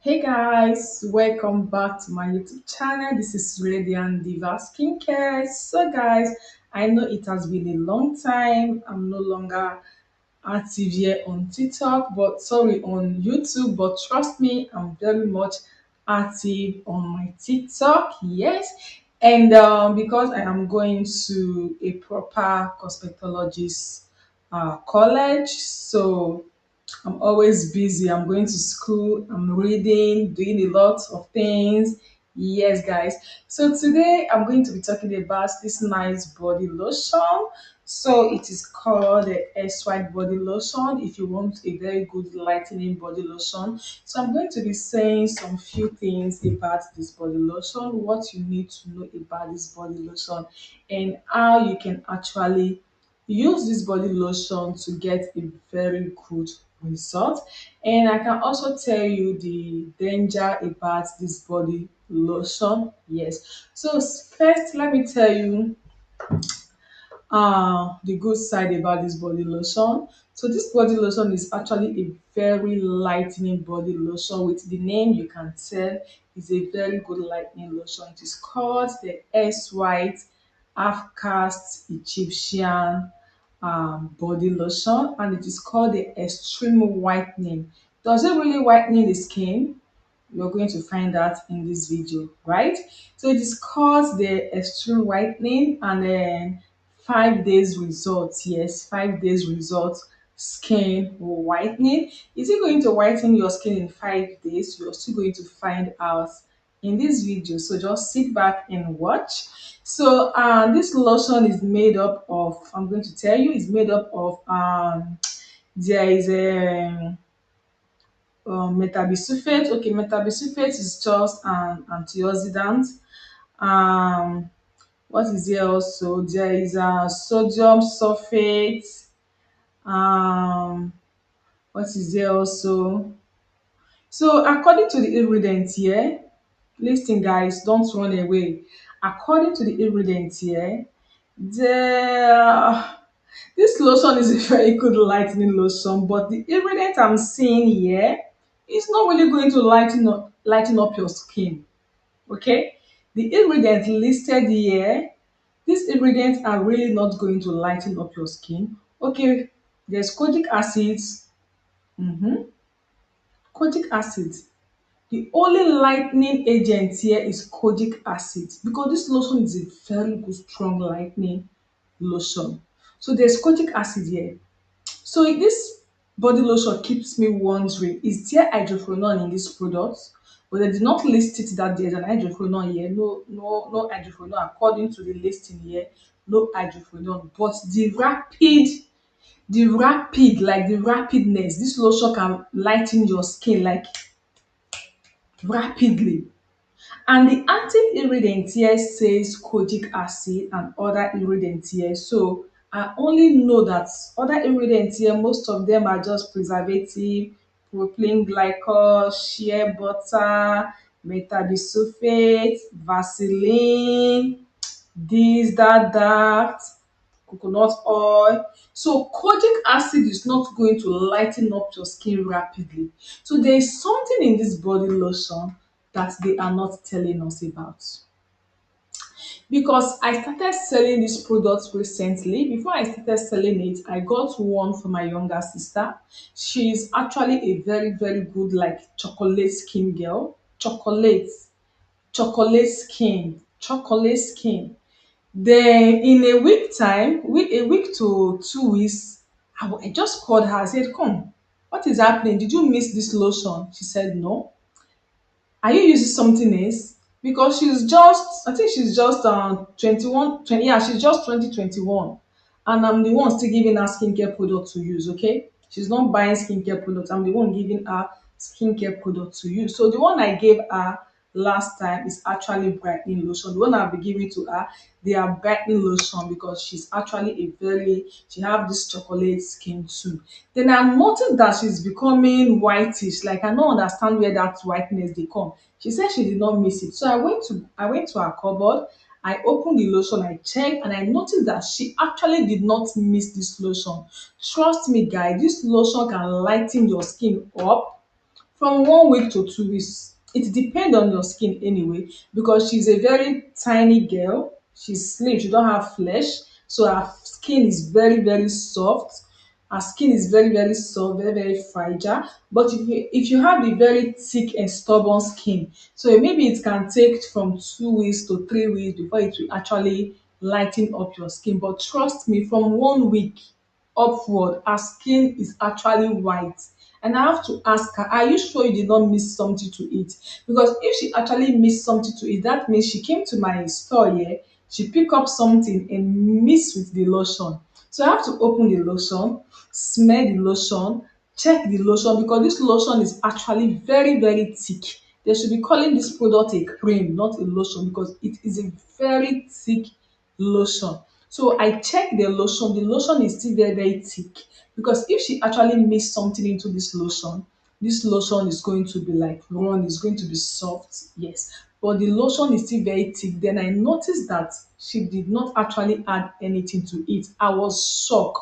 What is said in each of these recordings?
Hey guys, welcome back to my YouTube channel. This is Radiant Diva Skincare. So guys, I know it has been a long time. I'm no longer active here on TikTok, but sorry, on YouTube. But trust me, I'm very much active on my TikTok. Yes, and because I am going to a proper cosmetologist college, so I'm always busy. I'm going to school, I'm reading, doing a lot of things. Yes, guys. So today I'm going to be talking about this nice body lotion. So it is called the S White body lotion if you want a very good lightening body lotion. So I'm going to be saying some few things about this body lotion, what you need to know about this body lotion, and how you can actually use this body lotion to get a very good result. And I can also tell you the danger about this body lotion. Yes. So first, let me tell you the good side about this body lotion. So this body lotion is actually a very lightening body lotion. With the name you can tell is a very good lightening lotion. It is called the S White Half Cast Egyptian body lotion, and it is called the Extreme Whitening. Does it really whitening the skin? You're going to find out in this video, right? So it is called the extreme whitening, and then 5 days results. Yes, 5 days results skin whitening. Is it going to whiten your skin in 5 days? You're still going to find out in this video. So just sit back and watch. So this lotion is made up of, I'm going to tell you, is made up of there is a metabisulfate. Okay, metabisulfate is just an antioxidant. Um, what is there also? There is a sodium sulfate. Um, what is there also? So according to the ingredients here, listen guys, don't run away. According to the ingredients here, the this lotion is a very good lightening lotion, but the ingredient I'm seeing here is not really going to lighten up your skin. Okay, the ingredients listed here, these ingredients are really not going to lighten up your skin. Okay, there's kojic acid. Mhm. Kojic acid. The only lightening agent here is kojic acid because this lotion is a very good strong lightening lotion. So there's kojic acid here. So this body lotion keeps me wondering, is there hydroquinone in this product? But they did not list it that there's an hydroquinone here. No, no, no hydroquinone. According to the listing here, no hydroquinone. But the rapidness, this lotion can lighten your skin like rapidly. And the active ingredient here says kojic acid and other ingredients here. So I only know that other ingredients here, most of them are just preservative, propylene glycol, shea butter, metabisulfate, Vaseline, this, that, coconut oil. So kojic acid is not going to lighten up your skin rapidly. So there is something in this body lotion that they are not telling us about. Because I started selling this product recently. Before I started selling it, I got one for my younger sister. She's actually a very, very good, like chocolate skin girl. Chocolate skin. Then in a week time, a week to 2 weeks, I just called her. I said, "Come, what is happening? Did you miss this lotion?" She said, "No." Are you using something else? Because I think she's just 21, 20, yeah, she's just 2021. And I'm the one still giving her skincare product to use, okay? She's not buying skincare products. I'm the one giving her skincare product to use. So the one I gave her last time is actually brightening lotion. The one I'll be giving to her, they are brightening lotion because she's actually she have this chocolate skin too. Then I noticed that she's becoming whitish. Like I don't understand where that whiteness dey come. She said she did not miss it. So I went to her cupboard, I opened the lotion, I checked, and I noticed that she actually did not miss this lotion. Trust me, guys, this lotion can lighten your skin up from 1 week to 2 weeks. It depends on your skin anyway, because she's a very tiny girl. She's slim, she don't have flesh, so her skin is very, very soft. Her skin is very, very soft, very, very fragile. But if you have a very thick and stubborn skin, so maybe it can take from 2 weeks to 3 weeks before it will actually lighten up your skin. But trust me, from 1 week upward, her skin is actually white. And I have to ask her, are you sure you did not miss something to eat? Because if she actually missed something to eat, that means she came to my store here, she picked up something and mixed with the lotion. So I have to open the lotion, smell the lotion, check the lotion, because this lotion is actually very, very thick. They should be calling this product a cream, not a lotion, because it is a very thick lotion. So I check the lotion is still very, very thick, because if she actually mix something into this lotion is going to be like run, it's going to be soft, yes. But the lotion is still very thick. Then I noticed that she did not actually add anything to it. I was shocked.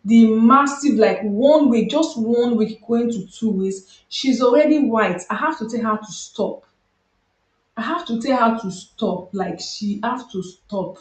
The massive, like 1 week, just 1 week going to 2 weeks, she's already white. I have to tell her to stop. I have to tell her to stop. Like she have to stop.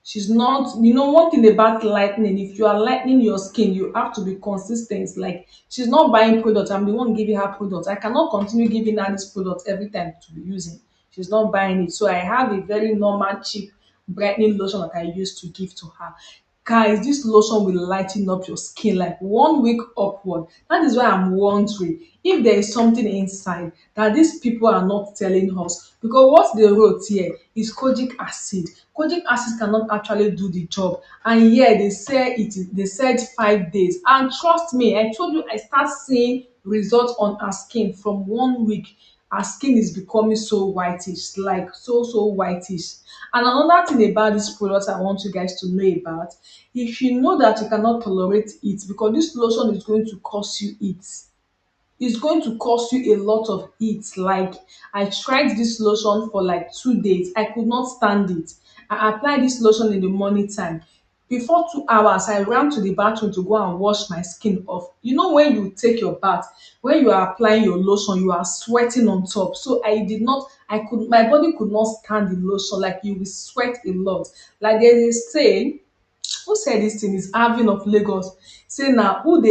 She's not, one thing about lightening, if you are lightening your skin, you have to be consistent. Like she's not buying product, I'm the one giving her product. I cannot continue giving her this product every time to be using. She's not buying it. So I have a very normal, cheap brightening lotion that I used to give to her. Guys, this lotion will lighten up your skin like 1 week upward. That is why I'm wondering if there is something inside that these people are not telling us. Because what they wrote here is kojic acid. Kojic acid cannot actually do the job. And yeah, they said 5 days. And trust me, I told you I start seeing results on her skin from 1 week. Her skin is becoming so whitish, like so whitish. And another thing about this product I want you guys to know about, if you know that you cannot tolerate it, because this lotion is going to cause you it, it's going to cause you a lot of heat. Like I tried this lotion for like 2 days, I could not stand it. I applied this lotion in the morning time. Before 2 hours, I ran to the bathroom to go and wash my skin off. When you take your bath, when you are applying your lotion, you are sweating on top. So my body could not stand the lotion. Like you will sweat a lot. Like there is a saying, who said this thing is Alvin of Lagos, say na who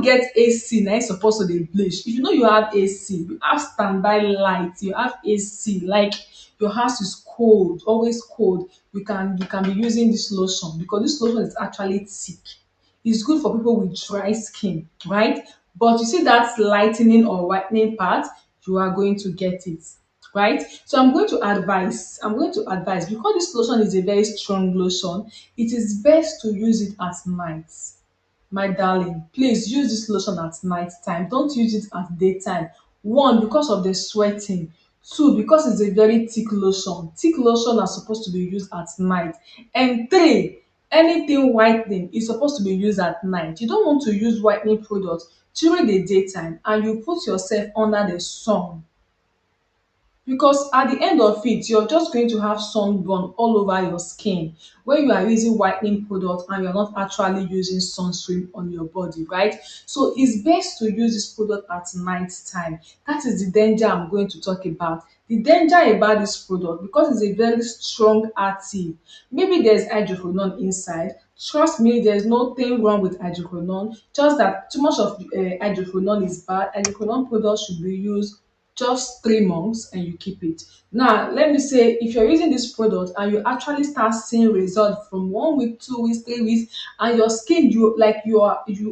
get AC na im suppose to dey bleach. If you know you have AC, you have standby light, you have AC, like your house is cold, always cold, you can be using this lotion, because this lotion is actually thick. It's good for people with dry skin, right? But you see that lightening or whitening part, you are going to get it, right? So I'm going to advise, because this lotion is a very strong lotion, it is best to use it at night. My darling, please use this lotion at night time. Don't use it at daytime. One, because of the sweating. Two, because it's a very thick lotion. Thick lotion are supposed to be used at night. And three, anything whitening is supposed to be used at night. You don't want to use whitening products during the daytime and you put yourself under the sun, because at the end of it, you're just going to have sunburn all over your skin when you are using whitening product and you're not actually using sunscreen on your body, right? So it's best to use this product at night time. That is the danger I'm going to talk about. The danger about this product, because it's a very strong active. Maybe there's hydroquinone inside. Trust me, there's nothing wrong with hydroquinone. Just that too much of hydroquinone is bad. Hydroquinone products should be used just 3 months and you keep it. Now, let me say, if you're using this product and you actually start seeing results from 1 week, 2 weeks, 3 weeks, and your skin, you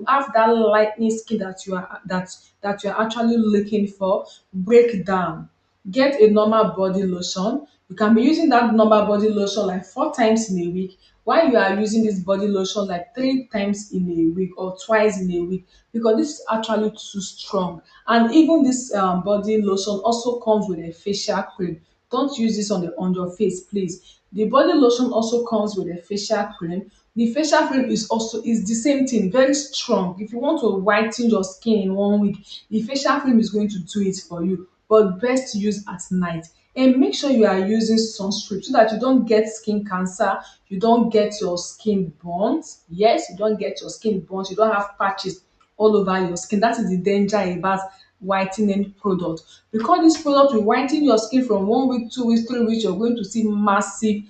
have that lightening skin that you're actually looking for, break down. Get a normal body lotion. You can be using that normal body lotion like 4 times in a week, while you are using this body lotion like 3 times in a week or twice in a week, because this is actually too strong. And even this body lotion also comes with a facial cream. Don't use this on your face, please. The body lotion also comes with a facial cream. The facial cream is the same thing, very strong. If you want to whiten your skin in 1 week, the facial cream is going to do it for you, but best to use at night. And make sure you are using sunscreen so that you don't get skin cancer, you don't get your skin burnt. Yes, you don't get your skin burnt, you don't have patches all over your skin. That is the danger about whitening product, because this product will whiten your skin from 1 week, 2 weeks, 3 weeks. You're going to see massive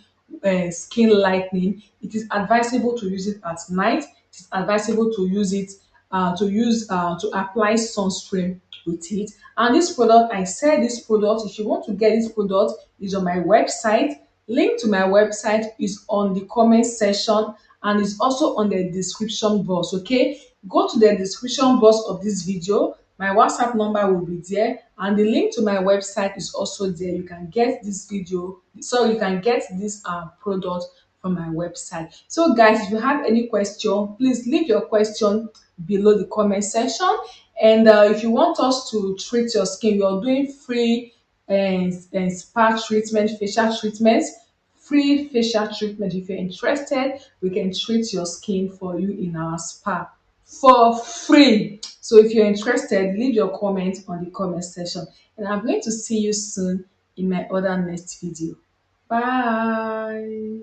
skin lightening. It is advisable to use it at night. It is advisable to use it to apply sunscreen with it. And this product, I said this product, if you want to get this product, is on my website. Link to my website is on the comment section and is also on the description box. Okay, go to the description box of this video. My WhatsApp number will be there, and the link to my website is also there. You can get this video, so you can get this product from my website. So guys, if you have any question, please leave your question below the comment section. And if you want us to treat your skin, we are doing free and spa treatment, facial treatments, free facial treatment. If you're interested, we can treat your skin for you in our spa for free. So if you're interested, leave your comment on the comment section, and I'm going to see you soon in my other next video. Bye.